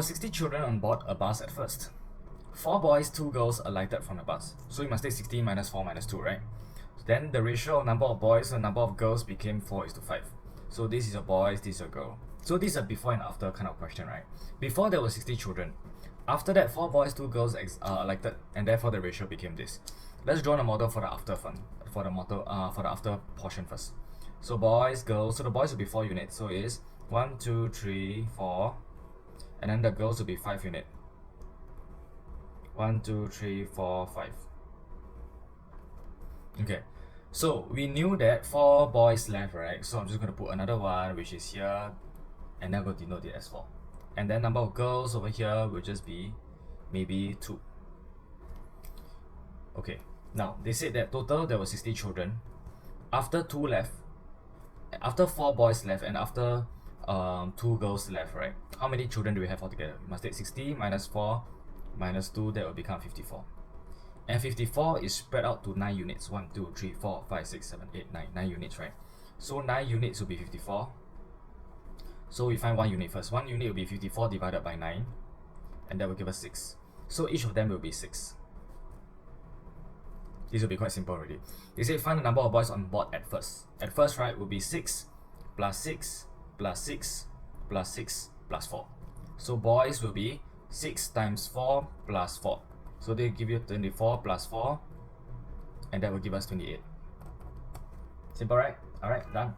were 60 children on board a bus at first. 4 boys, 2 girls alighted from the bus. So you must take 60 minus 4 minus 2, right? Then the ratio of number of boys and number of girls became 4:5. So this is a boy, this is a girl. So this is a before and after kind of question, right? Before there were 60 children. After that, 4 boys, 2 girls alighted, and therefore the ratio became this. Let's draw a model for the after for the after portion first. So boys, girls. So the boys will be 4 units. So it is 1, 2, 3, 4, and then the girls will be 5 units. 1, 2, 3, 4, 5. Okay, so we knew that 4 boys left, right? So I'm just going to put another one, which is here, and then we'll denote it as 4. And then number of girls over here will just be maybe 2. Okay, now they said that total there were 60 children. After 2 left, after 4 boys left, and after 2 girls left, right? How many children do we have altogether? We must take 60 minus 4 minus 2, that will become 54. And 54 is spread out to 9 units. 1, 2, 3, 4, 5, 6, 7, 8, 9. 9 units, right? So 9 units will be 54. So we find 1 unit first. 1 unit will be 54 divided by 9, and that will give us 6. So each of them will be 6. This will be quite simple already. They say find the number of boys on board at first. At first, right, will be 6 plus 6 plus 6 plus 6 plus 4. So boys will be 6 times 4 plus 4. So they give you 24 plus 4, and that will give us 28. Simple, right? Alright, done.